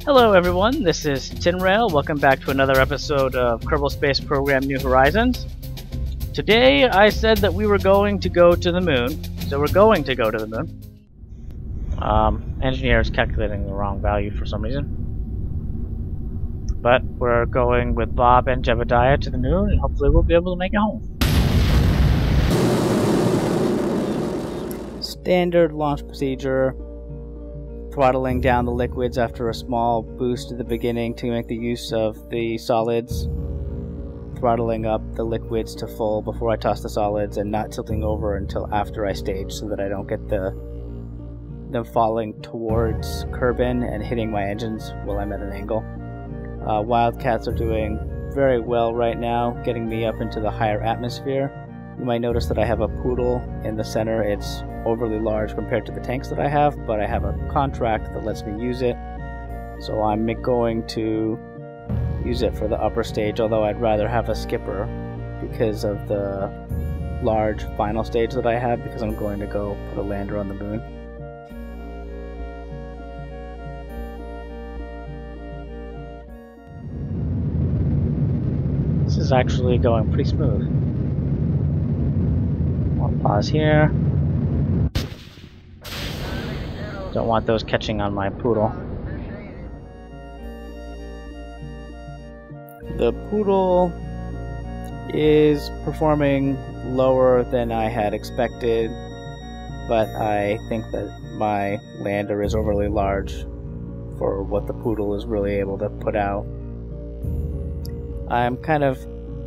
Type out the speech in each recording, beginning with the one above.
Hello everyone, this is Tynrael. Welcome back to another episode of Kerbal Space Program New Horizons. Today I said that we were going to go to the moon, so we're going to go to the moon. Engineer is calculating the wrong value for some reason. But we're going with Bob and Jebediah to the moon, and hopefully we'll be able to make it home. Standard launch procedure. Throttling down the liquids after a small boost at the beginning to make the use of the solids. Throttling up the liquids to full before I toss the solids, and not tilting over until after I stage so that I don't get them falling towards Kerbal and hitting my engines while I'm at an angle. Wildcats are doing very well right now, getting me up into the higher atmosphere. You might notice that I have a poodle in the center. It's overly large compared to the tanks that I have, but I have a contract that lets me use it. So I'm going to use it for the upper stage, although I'd rather have a skipper because of the large final stage that I have, because I'm going to go put a lander on the moon. This is actually going pretty smooth. I'll pause here. Don't want those catching on my poodle. The poodle is performing lower than I had expected, but I think that my lander is overly large for what the poodle is really able to put out. I'm kind of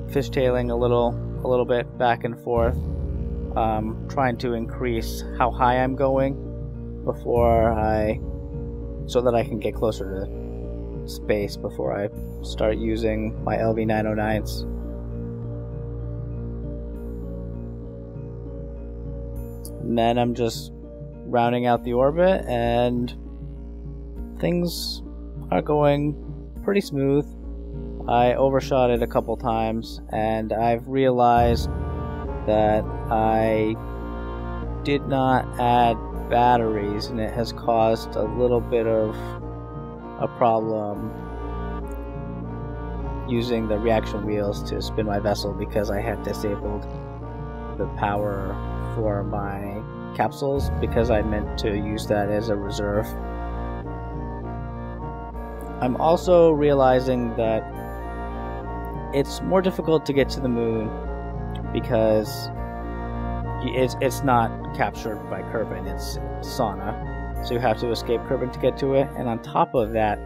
fishtailing a little bit back and forth, trying to increase how high I'm going so that I can get closer to space before I start using my LV909s. And then I'm just rounding out the orbit, and things are going pretty smooth. I overshot it a couple times, and I've realized that I did not add batteries, and it has caused a little bit of a problem using the reaction wheels to spin my vessel, because I had disabled the power for my capsules because I meant to use that as a reserve. I'm also realizing that it's more difficult to get to the moon because it's not captured by Kerbal, it's sauna, so you have to escape Kerbal to get to it. And on top of that,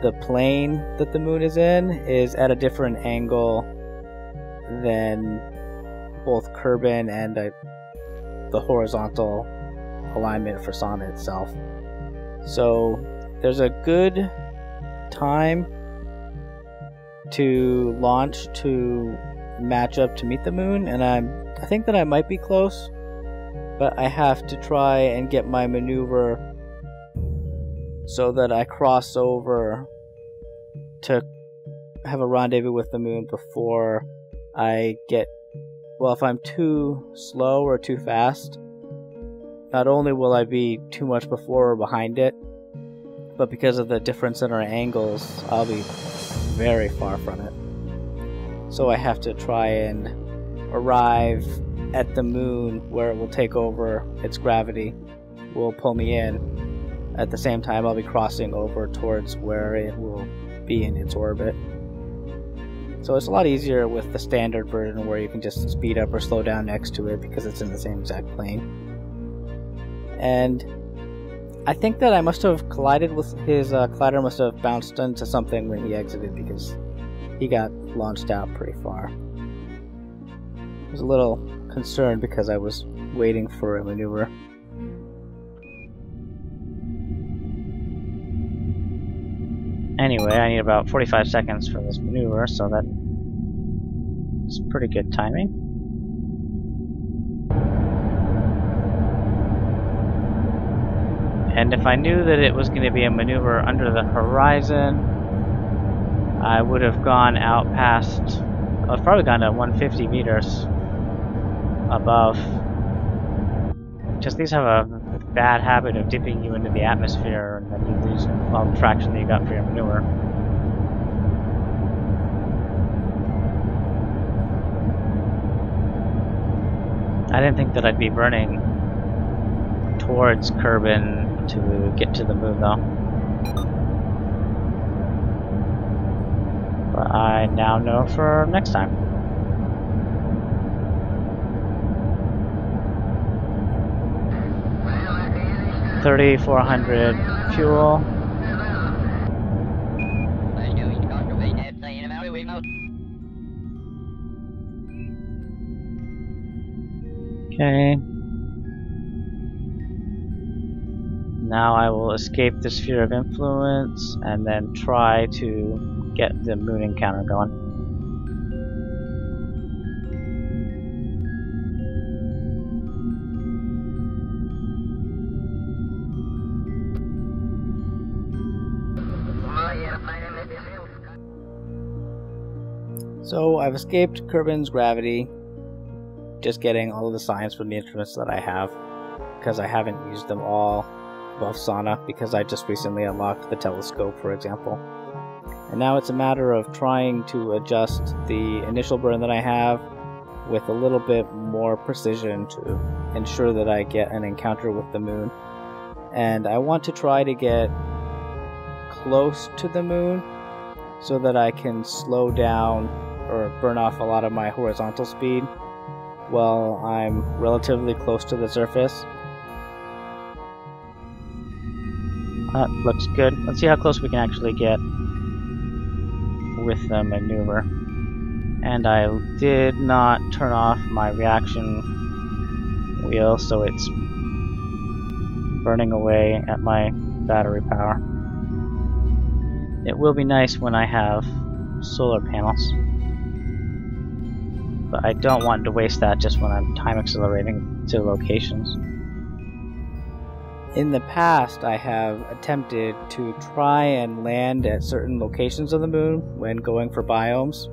the plane that the moon is in is at a different angle than both Kerbal and the horizontal alignment for sauna itself. So there's a good time to launch to match up to meet the moon, and I think that I might be close, but I have to try and get my maneuver so that I cross over to have a rendezvous with the moon before I get... Well, if I'm too slow or too fast, not only will I be too much before or behind it, but because of the difference in our angles, I'll be very far from it. So I have to try and arrive at the moon where it will take over. Its gravity will pull me in. At the same time, I'll be crossing over towards where it will be in its orbit. So it's a lot easier with the standard version, where you can just speed up or slow down next to it because it's in the same exact plane. And I think that I must have collided with his collider, must have bounced into something when he exited, because he got launched out pretty far. I was a little concerned because I was waiting for a maneuver. Anyway, I need about 45 seconds for this maneuver, so that's pretty good timing. And if I knew that it was going to be a maneuver under the horizon, I would have gone out past... I would have probably gone to 150 meters above. Just these have a bad habit of dipping you into the atmosphere, and then you lose well, the fraction that you got for your manure. I didn't think that I'd be burning towards Kerbal to get to the moon, though. But I now know for next time. $3,400 fuel. Okay. Now I will escape the sphere of influence and then try to get the moon encounter going. So I've escaped Kerbal's gravity, just getting all of the science from the instruments that I have, because I haven't used them all above Sauna, because I just recently unlocked the telescope, for example. And now it's a matter of trying to adjust the initial burn that I have with a little bit more precision to ensure that I get an encounter with the moon. And I want to try to get close to the moon so that I can slow down or burn off a lot of my horizontal speed while I'm relatively close to the surface. That looks good. Let's see how close we can actually get with the maneuver. And I did not turn off my reaction wheel, so it's burning away at my battery power. It will be nice when I have solar panels, but I don't want to waste that just when I'm time accelerating to locations. In the past, I have attempted to try and land at certain locations of the moon when going for biomes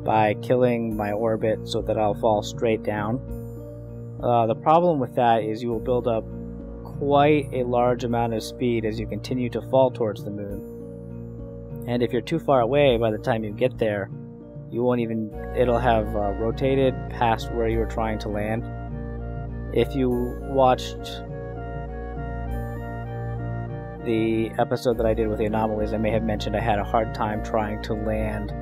by killing my orbit so that I'll fall straight down. The problem with that is you will build up quite a large amount of speed as you continue to fall towards the moon. And if you're too far away by the time you get there, you won't even, it'll have rotated past where you were trying to land. If you watched the episode that I did with the anomalies, I may have mentioned I had a hard time trying to land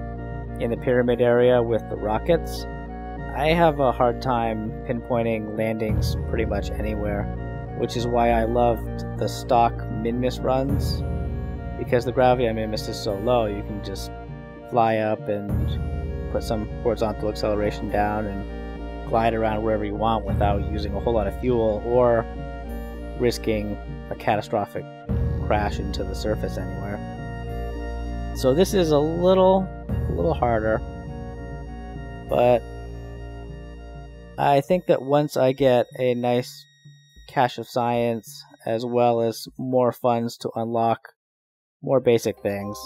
in the pyramid area with the rockets. I have a hard time pinpointing landings pretty much anywhere, which is why I loved the stock min-miss runs. Because the gravity on min-miss is so low, you can just fly up and put some horizontal acceleration down and glide around wherever you want without using a whole lot of fuel or risking a catastrophic crash into the surface anywhere. So this is a little harder, but I think that once I get a nice cache of science as well as more funds to unlock more basic things,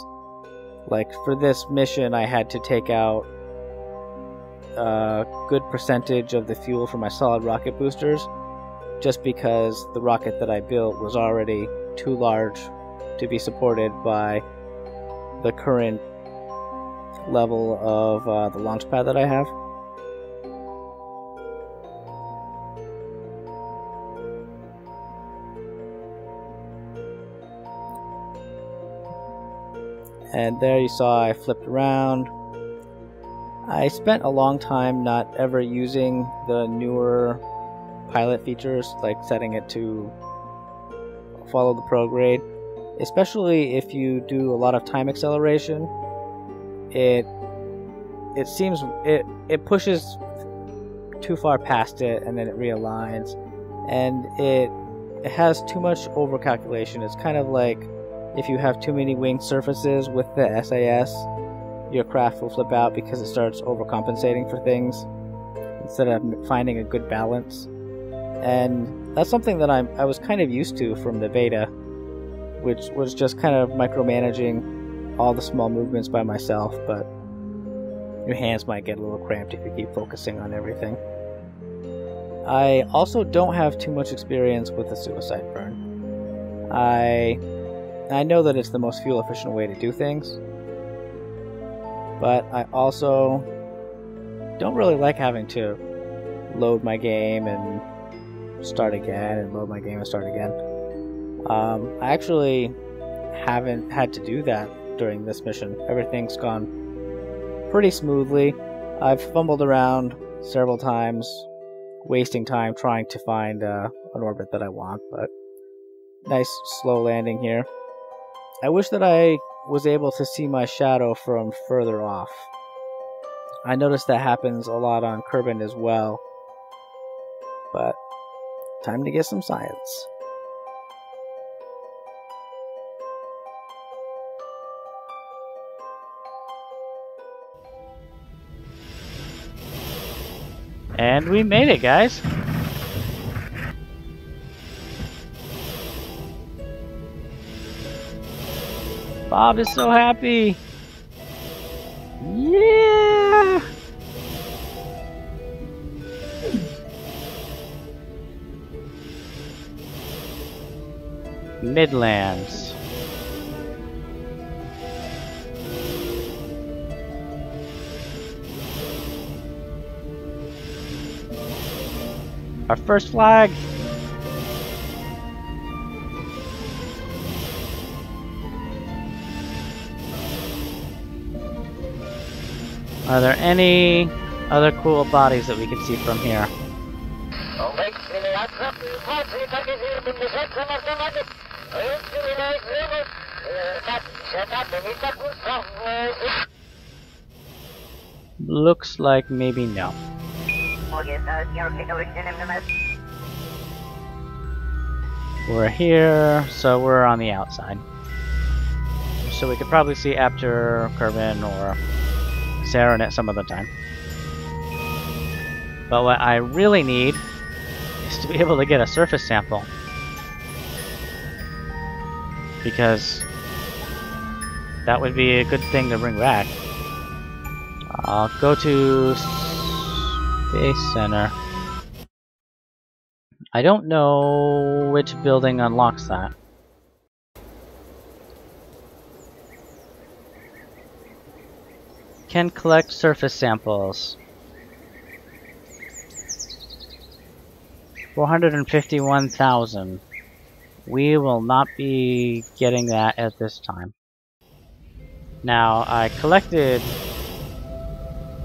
like for this mission I had to take out a good percentage of the fuel for my solid rocket boosters just because the rocket that I built was already too large to be supported by the current level of the launch pad that I have. And there you saw I flipped around. I spent a long time not ever using the newer pilot features, like setting it to follow the prograde. Especially if you do a lot of time acceleration, it seems it pushes too far past it and then it realigns, and it has too much overcalculation. It's kind of like if you have too many winged surfaces with the SAS, your craft will flip out because it starts overcompensating for things instead of finding a good balance. And that's something that I was kind of used to from the beta, which was just kind of micromanaging all the small movements by myself, but your hands might get a little cramped if you keep focusing on everything. I also don't have too much experience with the suicide burn. I I know that it's the most fuel efficient way to do things, but I also don't really like having to load my game and start again and load my game and start again. I actually haven't had to do that during this mission. Everything's gone pretty smoothly. I've fumbled around several times, wasting time trying to find an orbit that I want, but nice slow landing here. I wish that I was able to see my shadow from further off. I noticed that happens a lot on Kerbal as well, but time to get some science. And we made it, guys! Bob is so happy! Yeah! Midlands. Our first flag! Are there any other cool bodies that we can see from here? Looks like maybe no. We're here, so we're on the outside. So we could probably see after Kerbal or Saren at some other time. But what I really need is to be able to get a surface sample. Because that would be a good thing to bring back. I'll go to Space Center. I don't know which building unlocks that. Can collect surface samples. 451,000. We will not be getting that at this time. Now, I collected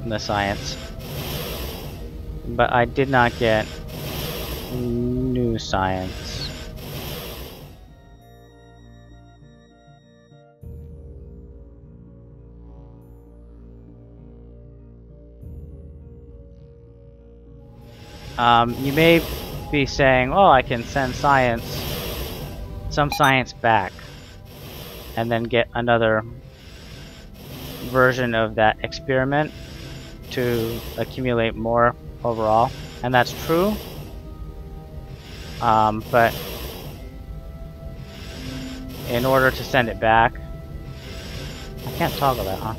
the science, but I did not get new science. You may be saying, oh, I can send some science back, and then get another version of that experiment to accumulate more overall. And that's true, but in order to send it back, I can't toggle that, huh?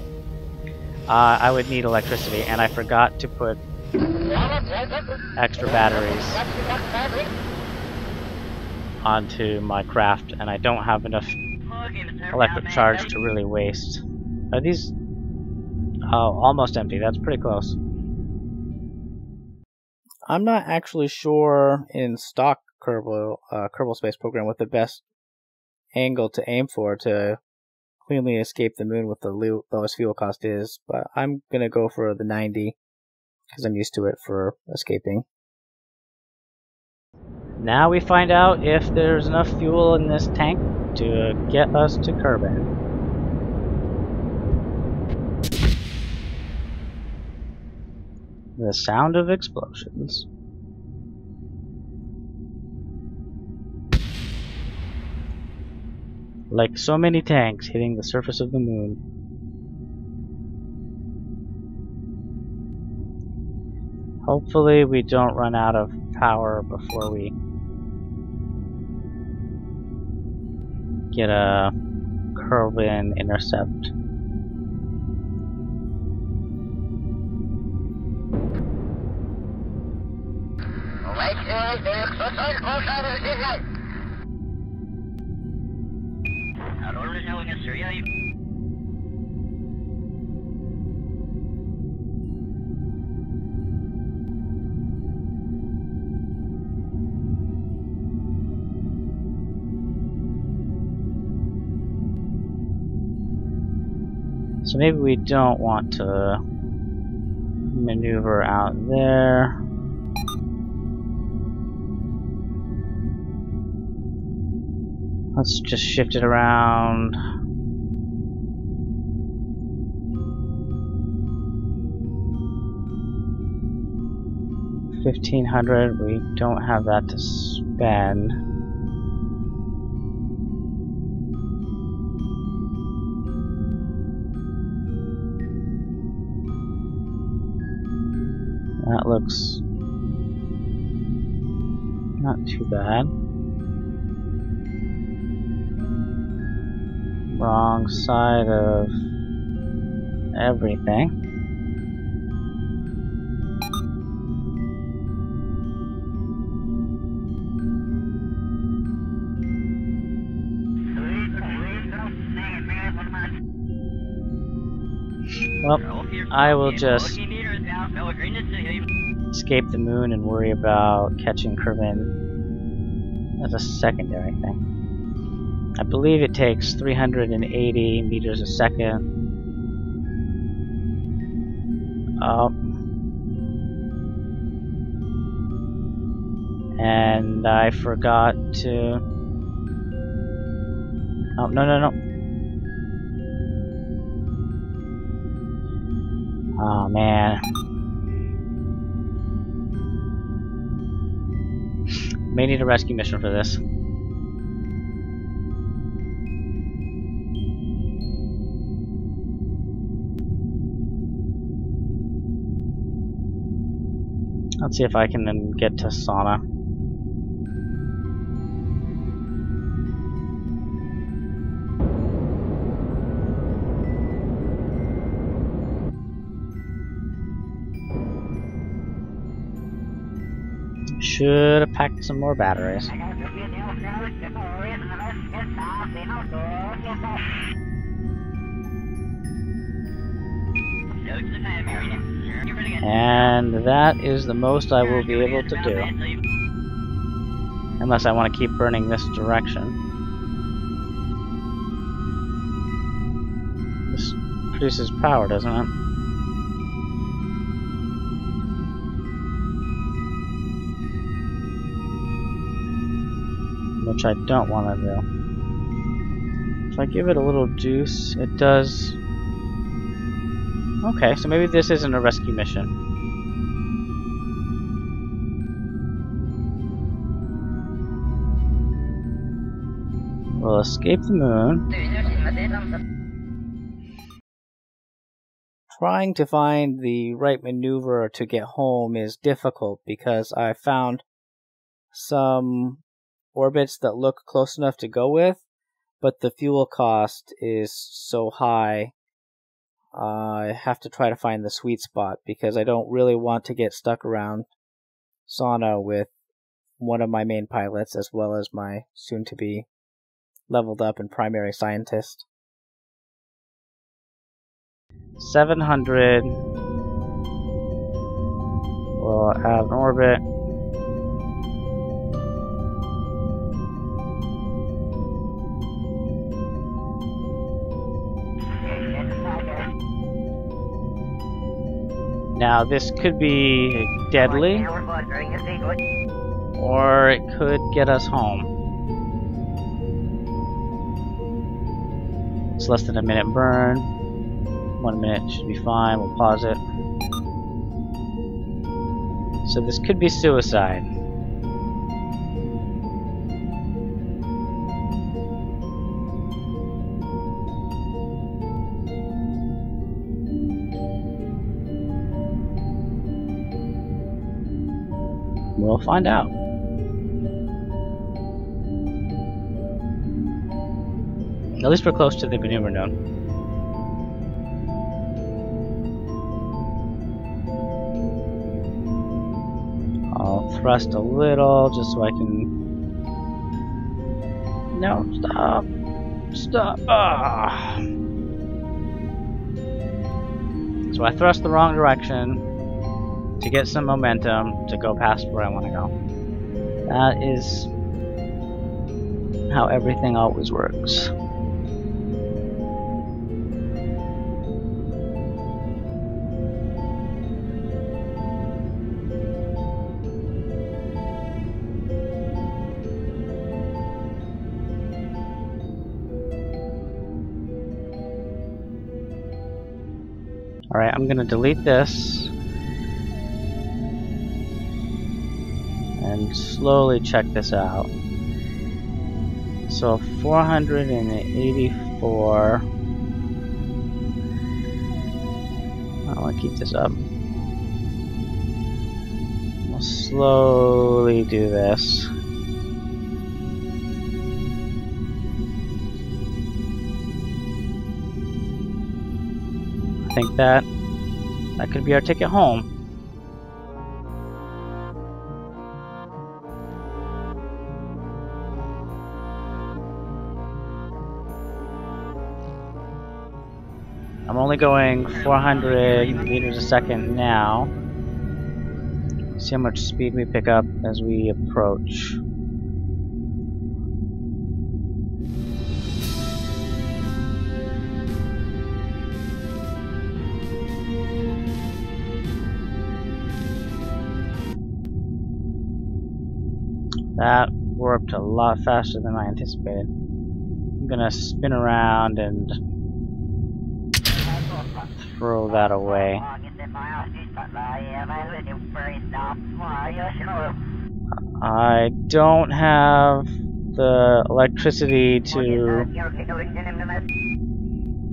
I would need electricity, and I forgot to put extra batteries onto my craft, and I don't have enough electric charge to really waste. Are these... oh, almost empty. That's pretty close. I'm not actually sure in stock Kerbal Space Program what the best angle to aim for to cleanly escape the moon with the lowest fuel cost is, but I'm gonna go for the 90 because I'm used to it for escaping. Now we find out if there's enough fuel in this tank to get us to Kerbal. The sound of explosions. Like so many tanks hitting the surface of the moon. Hopefully we don't run out of power before we get a Kerbal intercept. So maybe we don't want to maneuver out there. Let's just shift it around. $1,500. We don't have that to spend. That looks not too bad. Wrong side of everything. Well, I will just escape the moon and worry about catching Kerbal as a secondary thing. I believe it takes 380 meters a second. And I forgot to... Oh, no. Oh, man. May need a rescue mission for this. Let's see if I can then get to sauna. Should have packed some more batteries. And that is the most I will be able to do. Unless I want to keep burning this direction. This produces power, doesn't it? Which I don't want to do. If I give it a little juice, it does... Okay, so maybe this isn't a rescue mission. We'll escape the moon. Trying to find the right maneuver to get home is difficult because I found some orbits that look close enough to go with, but the fuel cost is so high. I have to try to find the sweet spot because I don't really want to get stuck around sauna with one of my main pilots as well as my soon-to-be leveled up and primary scientist. 700. We'll have an orbit. Now this could be deadly, or it could get us home. It's less than a minute burn. 1 minute should be fine, we'll pause it. So this could be suicide. We'll find out. At least we're close to the maneuver node. I'll thrust a little just so I can... No, stop. Stop! Ah. So I thrust the wrong direction to get some momentum to go past where I want to go. That is how everything always works. Alright, I'm gonna delete this and slowly check this out. So 484. I want to keep this up. We'll slowly do this. I think that could be our ticket home. I'm only going 400 meters a second now. See how much speed we pick up as we approach. That warped a lot faster than I anticipated. I'm gonna spin around and throw that away. I don't have the electricity to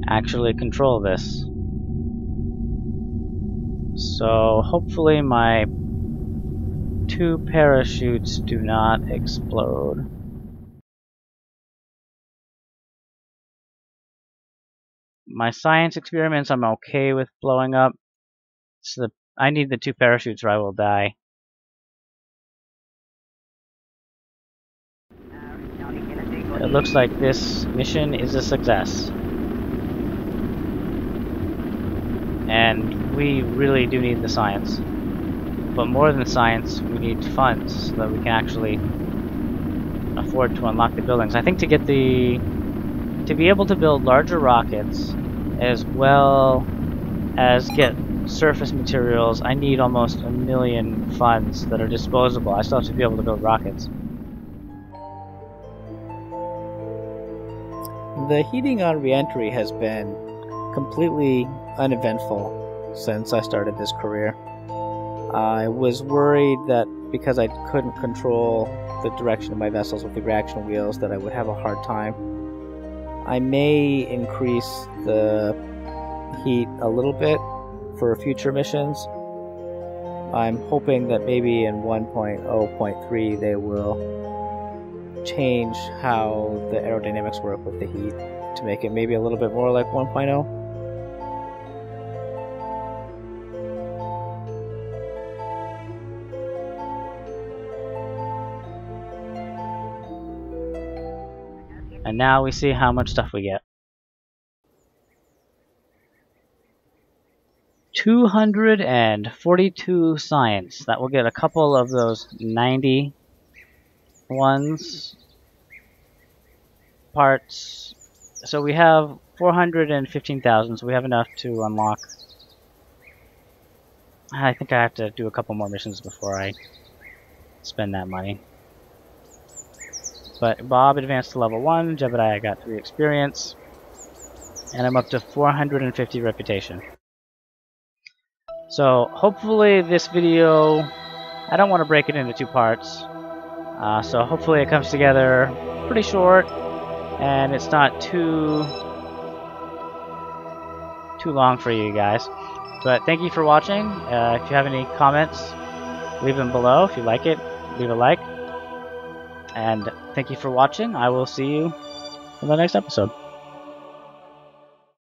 actually control this. So hopefully my 2 parachutes do not explode. My science experiments I'm okay with blowing up. So I need the 2 parachutes or I will die. It looks like this mission is a success. And we really do need the science. But more than science, we need funds so that we can actually afford to unlock the buildings. I think to be able to build larger rockets as well as get surface materials, I need almost 1 million funds that are disposable. I still have to be able to build rockets. The heating on re-entry has been completely uneventful since I started this career. I was worried that because I couldn't control the direction of my vessels with the reaction wheels that I would have a hard time. I may increase the heat a little bit for future missions. I'm hoping that maybe in 1.0.3 they will change how the aerodynamics work with the heat to make it maybe a little bit more like 1.0. And now we see how much stuff we get. 242 science. That will get a couple of those 90 ones parts. So we have 415,000, so we have enough to unlock. I think I have to do a couple more missions before I spend that money. But Bob advanced to level 1, Jebediah got 3 experience, and I'm up to 450 reputation. So hopefully this video, I don't want to break it into 2 parts, so hopefully it comes together pretty short, and it's not too long for you guys. But thank you for watching. If you have any comments, leave them below. If you like it, leave a like. And thank you for watching. I will see you in the next episode.